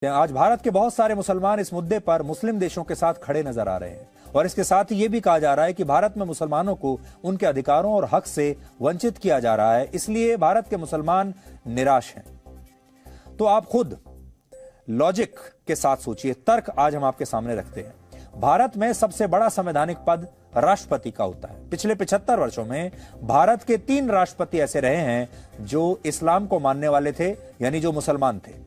कि आज भारत के बहुत सारे मुसलमान इस मुद्दे पर मुस्लिम देशों के साथ खड़े नजर आ रहे हैं और इसके साथ ही यह भी कहा जा रहा है कि भारत में मुसलमानों को उनके अधिकारों और हक से वंचित किया जा रहा है, इसलिए भारत के मुसलमान निराश हैं। तो आप खुद लॉजिक के साथ सोचिए, तर्क आज हम आपके सामने रखते हैं। भारत में सबसे बड़ा संवैधानिक पद राष्ट्रपति का होता है। पिछले 75 वर्षों में भारत के 3 राष्ट्रपति ऐसे रहे हैं जो इस्लाम को मानने वाले थे, यानी जो मुसलमान थे।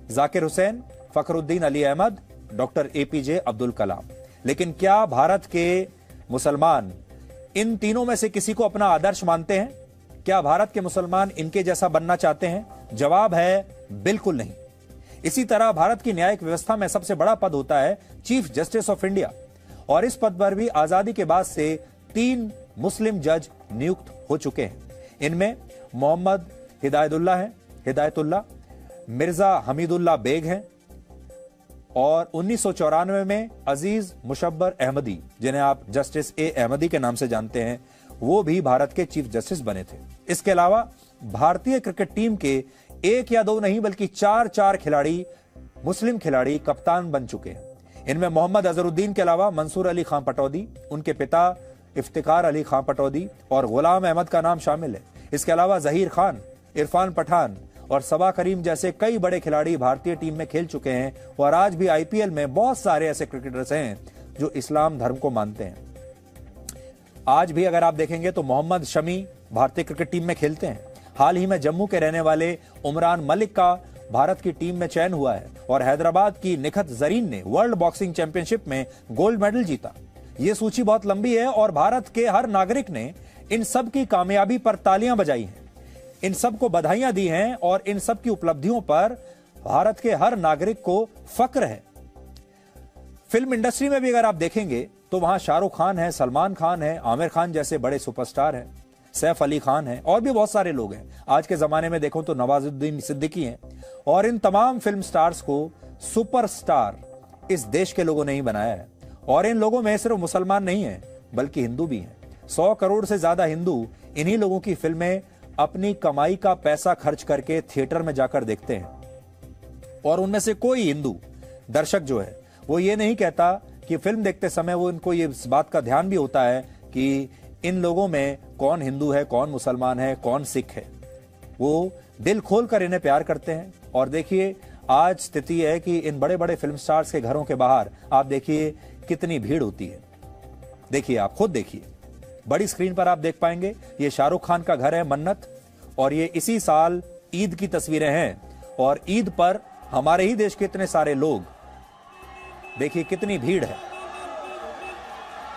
Zakir Hussain, Fakhruddin Ali Ahmad, doctor APJ Abdul Kalam. लेकिन क्या भारत के मुसलमान इन तीनों में से किसी को अपना आदर्श मानते हैं? क्या भारत के मुसलमान इनके जैसा बनना चाहते हैं? जवाब है बिल्कुल नहीं। इसी तरह भारत की न्यायिक व्यवस्था में सबसे बड़ा पद होता है चीफ जस्टिस ऑफ इंडिया और इस पद पर भी आजादी के बाद से 3 मुस्लिम जज नियुक्त हो चुके हैं। इनमें मोहम्मद हिदायतुल्लाह, मिर्जा हमीदुल्लाह बेग हैं और 1994 में अजीज मुशब्बर अहमदी, जिन्हें आप जस्टिस ए अहमदी के नाम से जानते हैं, वो भी भारत के चीफ जस्टिस बने थे। इसके अलावा भारतीय क्रिकेट टीम के 1 या 2 नहीं बल्कि 4 खिलाड़ी, मुस्लिम खिलाड़ी कप्तान बन चुके हैं। इनमें मोहम्मद अजहरुद्दीन के अलावा मंसूर अली खान पटौदी, उनके पिता इफ्तिकार अली खान पटौदी और गुलाम अहमद का नाम शामिल है। इसके अलावा जहीर खान, इरफान पठान और सबा करीम जैसे कई बड़े खिलाड़ी भारतीय टीम में खेल चुके हैं और आज भी आईपीएल में बहुत सारे ऐसे क्रिकेटर्स हैं जो इस्लाम धर्म को मानते हैं। आज भी अगर आप देखेंगे तो मोहम्मद शमी भारतीय क्रिकेट टीम में खेलते हैं। हाल ही में जम्मू के रहने वाले उमरान मलिक का भारत की टीम में चयन हुआ है और हैदराबाद की निखत जरीन ने वर्ल्ड बॉक्सिंग चैंपियनशिप में गोल्ड मेडल जीता। यह सूची बहुत लंबी है और भारत के हर नागरिक ने इन सब की कामयाबी पर तालियां बजाई हैं, इन सब को बधाइयां दी हैं और इन सब की उपलब्धियों पर भारत के हर नागरिक को फक्र है। फिल्म इंडस्ट्री में भी अगर आप देखेंगे तो वहां शाहरुख खान है, सलमान खान है, आमिर खान जैसे बड़े सुपरस्टार हैं, सैफ अली खान है और भी बहुत सारे लोग हैं। आज के जमाने में देखो तो नवाजुद्दीन सिद्दीकी हैं और इन तमाम फिल्म स्टार्स को सुपरस्टार इस देश के लोगों ने ही बनाया है। और इन लोगों में सिर्फ मुसलमान नहीं है बल्कि हिंदू भी हैं। 100 करोड़ से ज्यादा हिंदू इन्हीं लोगों की फिल्में अपनी कमाई का पैसा खर्च करके थिएटर में जाकर देखते हैं और उनमें से कोई हिंदू दर्शक जो है वो ये नहीं कहता कि फिल्म देखते समय वो इनको ये इस बात का ध्यान भी होता है कि इन लोगों में कौन हिंदू है, कौन मुसलमान है, कौन सिख है। वो दिल खोलकर इन्हें प्यार करते हैं। और देखिए आज स्थिति है कि इन बड़े बड़े फिल्म स्टार्स के घरों के बाहर आप देखिए कितनी भीड़ होती है। देखिए, आप खुद देखिए, बड़ी स्क्रीन पर आप देख पाएंगे। ये शाहरुख खान का घर है मन्नत और ये इसी साल ईद की तस्वीरें हैं और ईद पर हमारे ही देश के इतने सारे लोग, देखिए कितनी भीड़ है।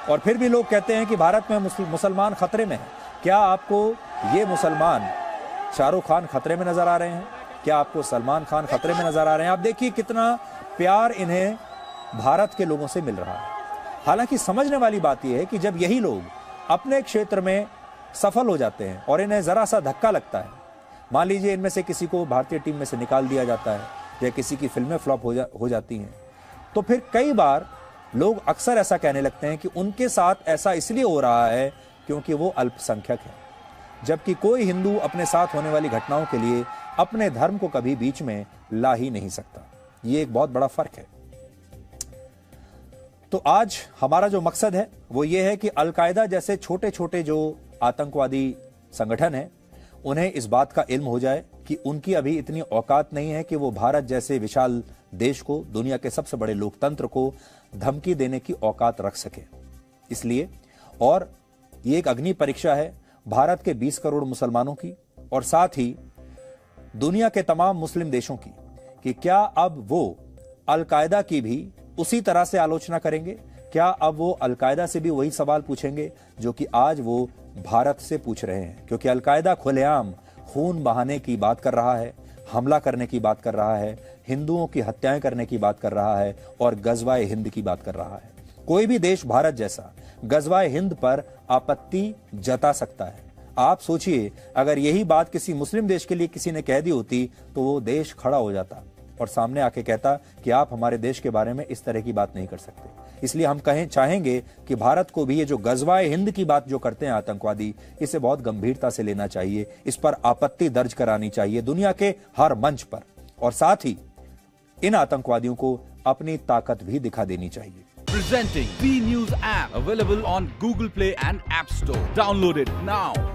और फिर भी लोग कहते हैं कि भारत में मुसलमान खतरे में है। क्या आपको ये मुसलमान शाहरुख खान खतरे में नजर आ रहे हैं? क्या आपको सलमान खान खतरे में नजर आ रहे हैं? आप देखिए कितना प्यार इन्हें भारत के लोगों से मिल रहा है। हालांकि समझने वाली बात यह है कि जब यही लोग अपने क्षेत्र में सफल हो जाते हैं और इन्हें जरा सा धक्का लगता है, मान लीजिए इनमें से किसी को भारतीय टीम में से निकाल दिया जाता है या किसी की फिल्में फ्लॉप हो जाती हैं, तो फिर कई बार लोग अक्सर ऐसा कहने लगते हैं कि उनके साथ ऐसा इसलिए हो रहा है क्योंकि वो अल्पसंख्यक है, जबकि कोई हिंदू अपने साथ होने वाली घटनाओं के लिए अपने धर्म को कभी बीच में ला ही नहीं सकता। ये एक बहुत बड़ा फर्क है। तो आज हमारा जो मकसद है वो ये है कि अलकायदा जैसे छोटे छोटे जो आतंकवादी संगठन हैं उन्हें इस बात का इल्म हो जाए कि उनकी अभी इतनी औकात नहीं है कि वो भारत जैसे विशाल देश को, दुनिया के सबसे बड़े लोकतंत्र को धमकी देने की औकात रख सके। इसलिए, और ये एक अग्नि परीक्षा है भारत के 20 करोड़ मुसलमानों की और साथ ही दुनिया के तमाम मुस्लिम देशों की, कि क्या अब वो अलकायदा की भी उसी तरह से आलोचना करेंगे? क्या अब वो अलकायदा से भी वही सवाल पूछेंगे जो कि आज वो भारत से पूछ रहे हैं? क्योंकि अलकायदा खुलेआम खून बहाने की बात कर रहा है, हमला करने की बात कर रहा है, हिंदुओं की हत्याएं करने की बात कर रहा है और गजवाए हिंद की बात कर रहा है। कोई भी देश भारत जैसा गजवाए हिंद पर आपत्ति जता सकता है। आप सोचिए, अगर यही बात किसी मुस्लिम देश के लिए किसी ने कह दी होती तो वो देश खड़ा हो जाता और सामने आके कहता कि आप हमारे देश के बारे में इस तरह की बात नहीं कर सकते। इसलिए हम चाहेंगे कि भारत को भी ये जो गजवाए हिंद की बात जो करते हैं आतंकवादी, इसे बहुत गंभीरता से लेना चाहिए, इस पर आपत्ति दर्ज करानी चाहिए दुनिया के हर मंच पर। और साथ ही इन आतंकवादियों को अपनी ताकत भी दिखा देनी चाहिए। Presenting B News app, available on Google Play and App Store. Download it now.